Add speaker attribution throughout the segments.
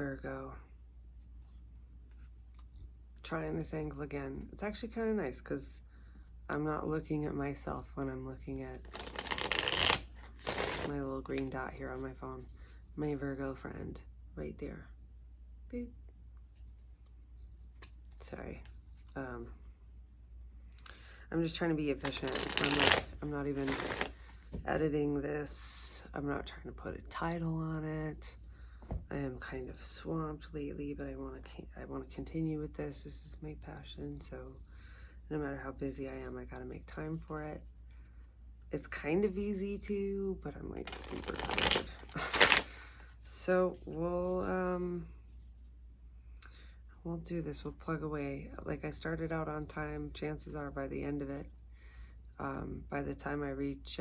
Speaker 1: Virgo. Trying this angle again. It's actually kind of nice because I'm not looking at myself when I'm looking at my little green dot here on my phone. My Virgo friend right there. Boop. Sorry. I'm just trying to be efficient. I'm not even editing this. I'm not trying to put a title on it. I am kind of swamped lately, but I want to continue with this. This is my passion, so no matter how busy I am, I gotta make time for it. It's kind of easy to, but I'm like super tired. So we'll do this. We'll plug away. Like I started out on time. Chances are by the end of it, by the time I reach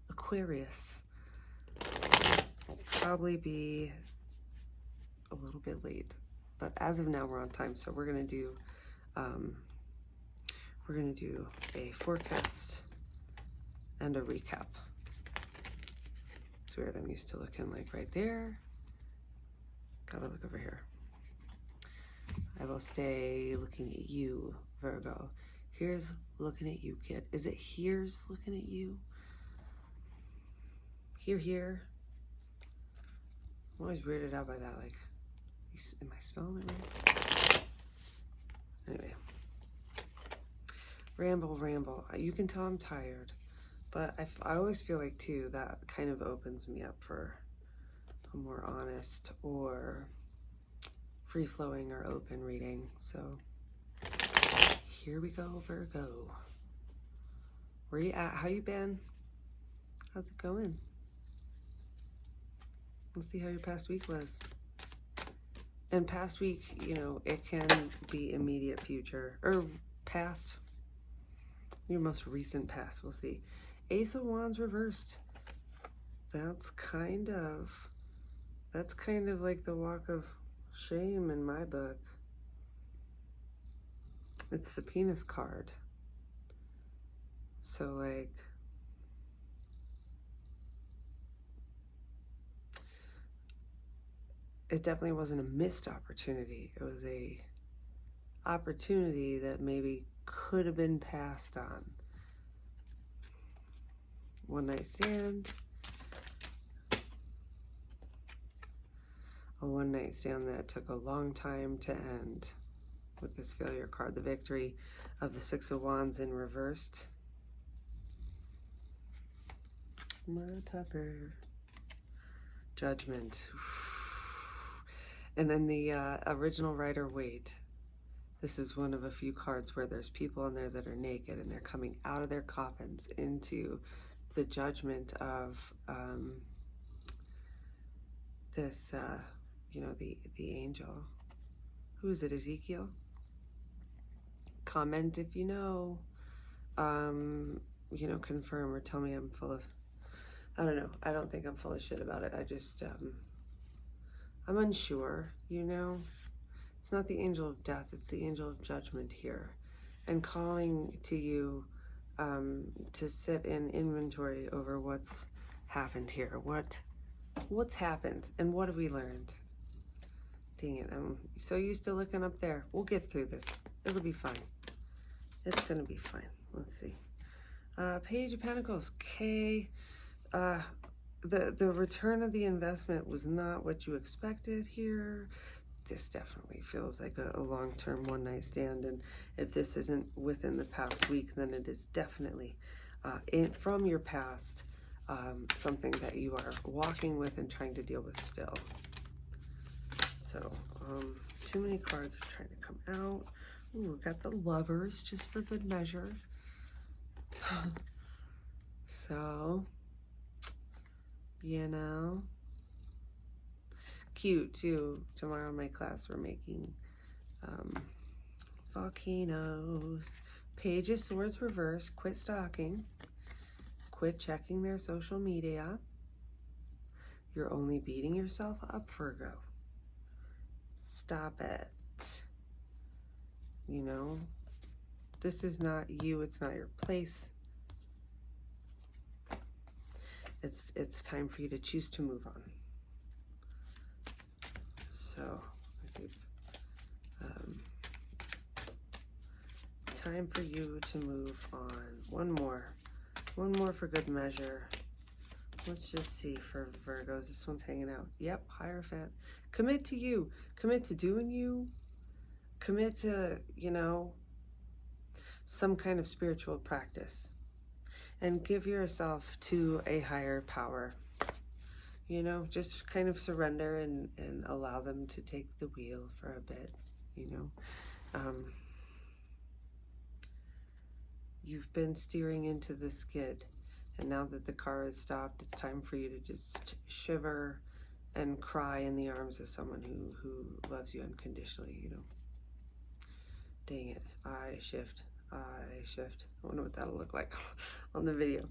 Speaker 1: Aquarius, I'll probably be a little bit late. But as of now, we're on time. So we're gonna do a forecast and a recap. It's weird. I'm used to looking like right there. Gotta look over here. I will stay looking at you, Virgo. Here's looking at you, kid. Is it here's looking at you? Here. I'm always weirded out by that. Like, am I spelling it right? Anyway. Ramble. You can tell I'm tired. But I always feel like, too, that kind of opens me up for a more honest or free-flowing or open reading. So here we go, Virgo. Where you at? How you been? How's it going? Let's see how your past week was. And past week, you know, it can be immediate future or past, your most recent past. We'll see. Ace of Wands reversed. That's kind of like the walk of shame in my book. It's the penis card. So like, it definitely wasn't a missed opportunity. It was a opportunity that maybe could have been passed on. One night stand. A one night stand that took a long time to end with this failure card. The victory of the Six of Wands in reversed. My Tupper. Judgment. And then the original Rider-Waite. This is one of a few cards where there's people in there that are naked and they're coming out of their coffins into the judgment of this, you know, the angel. Who is it, Ezekiel? Comment if you know. You know, confirm or tell me I'm full of, I don't know. I don't think I'm full of shit about it. I just, I'm unsure, you know. It's not the angel of death, it's the angel of judgment here. And calling to you to sit in inventory over what's happened here. What's happened and what have we learned? Dang it, I'm so used to looking up there. We'll get through this. It'll be fine. It's gonna be fine. Let's see. Page of Pentacles, K. The return of the investment was not what you expected here. This definitely feels like a long-term one-night stand, and if this isn't within the past week, then it is definitely from your past, something that you are walking with and trying to deal with still. So, too many cards are trying to come out. Ooh, we've got the Lovers, just for good measure. So, you know, cute too. Tomorrow in my class we're making volcanoes. Page of Swords reverse. Quit stalking. Quit checking their social media. You're only beating yourself up, Virgo. Stop it. You know, this is not you. It's not your place. It's time for you to choose to move on. So I think time for you to move on. One more for good measure. Let's just see for Virgos. This one's hanging out. Yep, Hierophant. Commit to you. Commit to doing you. Commit to, some kind of spiritual practice. And give yourself to a higher power. Just kind of surrender and allow them to take the wheel for a bit, You've been steering into the skid, and now that the car has stopped, it's time for you to just shiver and cry in the arms of someone who loves you unconditionally, Dang it, I shift. I wonder what that'll look like on the video.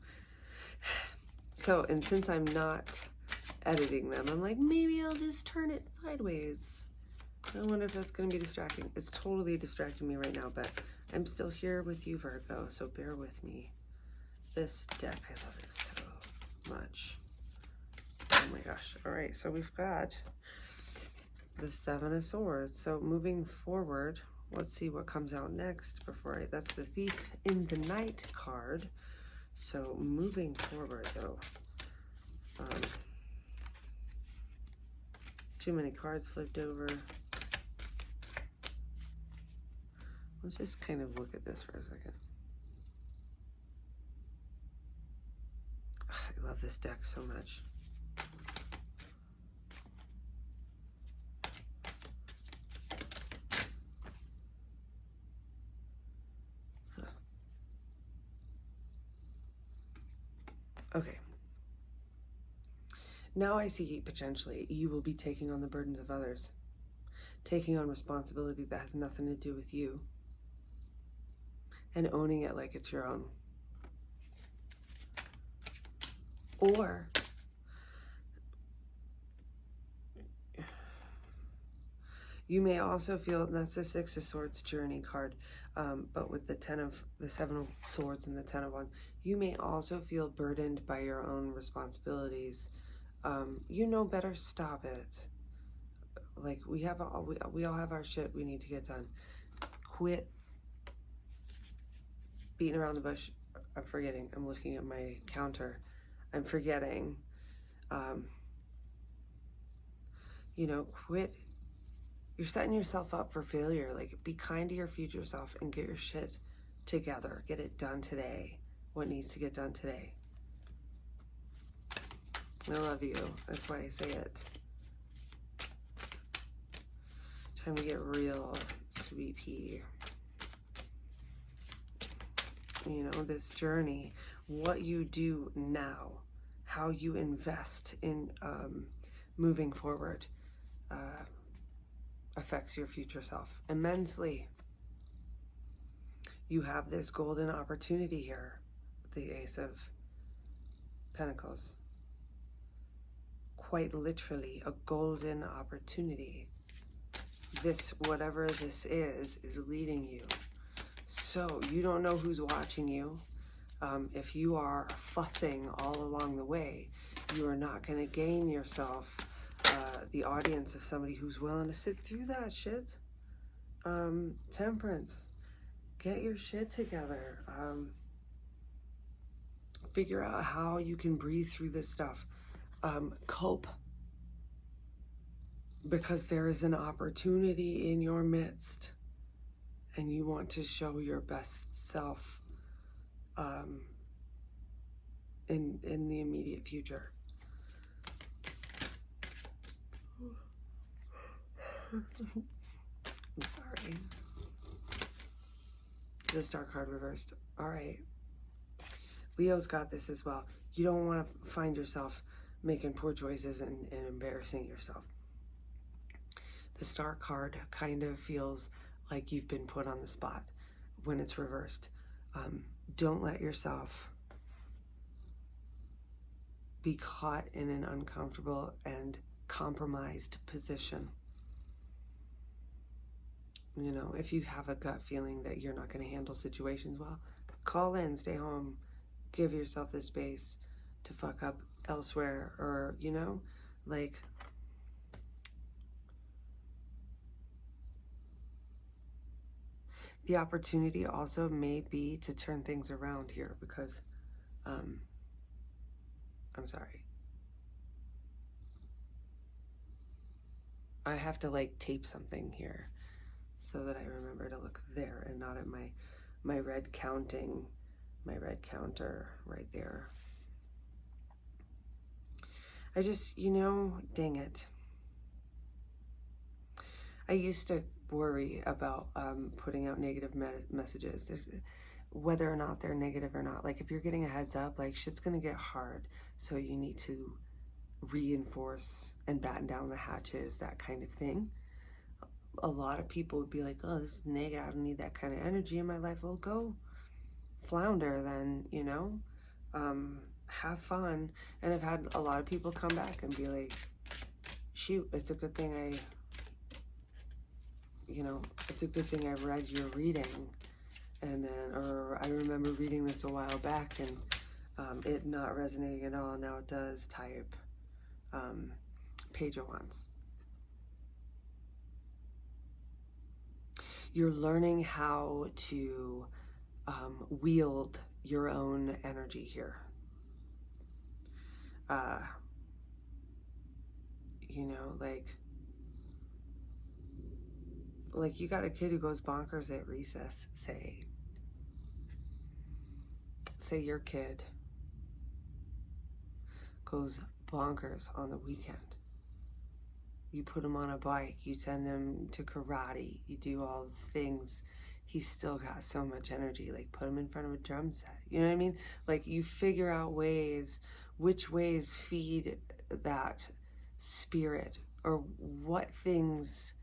Speaker 1: So, and since I'm not editing them, I'm like, maybe I'll just turn it sideways. I wonder if that's going to be distracting. It's totally distracting me right now, but I'm still here with you, Virgo, so bear with me. This deck, I love it so much. Oh my gosh. All right, so we've got the Seven of Swords. So moving forward, let's see what comes out next that's the Thief in the Night card. So moving forward, though, too many cards flipped over. Let's just kind of look at this for a second. I love this deck so much. Okay. Now I see potentially you will be taking on the burdens of others, taking on responsibility that has nothing to do with you, and owning it like it's your own. Or you may also feel, and that's the Six of Swords journey card, but with the Seven of Swords and the Ten of Wands, you may also feel burdened by your own responsibilities. Better, stop it. Like, we all have our shit we need to get done. Quit beating around the bush. I'm forgetting. I'm looking at my counter. I'm forgetting. Quit. You're setting yourself up for failure. Like, be kind to your future self and get your shit together. Get it done today. What needs to get done today. I love you. That's why I say it. Time to get real, sweet pea. This journey, what you do now, how you invest in moving forward affects your future self immensely. You have this golden opportunity here, the Ace of Pentacles. Quite literally, a golden opportunity. Whatever this is leading you. So you don't know who's watching you. If you are fussing all along the way, you are not going to gain yourself the audience of somebody who's willing to sit through that shit. Temperance. Get your shit together. Figure out how you can breathe through this stuff. Cope. Because there is an opportunity in your midst. And you want to show your best self in the immediate future. I'm sorry. The Star card reversed. All right. Leo's got this as well. You don't want to find yourself making poor choices and embarrassing yourself. The Star card kind of feels like you've been put on the spot when it's reversed. Don't let yourself be caught in an uncomfortable and compromised position. If you have a gut feeling that you're not going to handle situations well, call in, stay home, give yourself the space to fuck up elsewhere, or, you know, like, the opportunity also may be to turn things around here, because I'm sorry, I have to like tape something here so that I remember to look there and not at my red counter right there. I just, you know, dang it. I used to worry about putting out negative messages. Whether or not they're negative or not. Like, if you're getting a heads up, like, shit's gonna get hard. So you need to reinforce and batten down the hatches, that kind of thing. A lot of people would be like, oh, this is negative, I don't need that kind of energy in my life. Well, go flounder then, you know? Have fun. And I've had a lot of people come back and be like, shoot, it's a good thing it's a good thing I read your reading. And then, or I remember reading this a while back and it not resonating at all. Now it does. Type Page of Wands. You're learning how to wield your own energy here. You know, like you got a kid who goes bonkers at recess, say your kid goes bonkers on the weekend. You put him on a bike, you send him to karate, you do all the things. He's still got so much energy. Like, put him in front of a drum set. You know what I mean? Like, you figure out which ways feed that spirit, or what things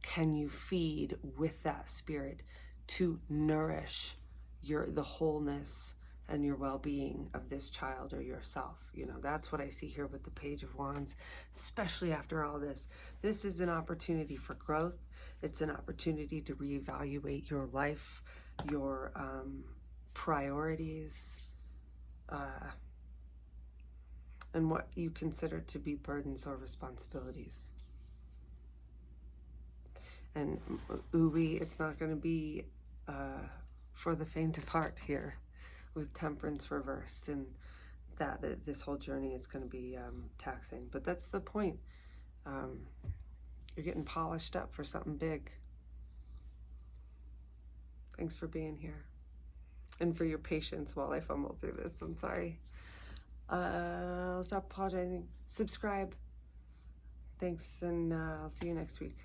Speaker 1: can you feed with that spirit to nourish the wholeness and your well-being of this child or yourself. You know, that's what I see here with the Page of Wands, especially after all this. This is an opportunity for growth. It's an opportunity to reevaluate your life, your priorities, and what you consider to be burdens or responsibilities. And ooey, it's not going to be for the faint of heart here, with Temperance reversed, and that this whole journey is going to be taxing. But that's the point. You're getting polished up for something big. Thanks for being here, and for your patience while I fumble through this. I'm sorry. I'll stop apologizing. Subscribe. Thanks, and I'll see you next week.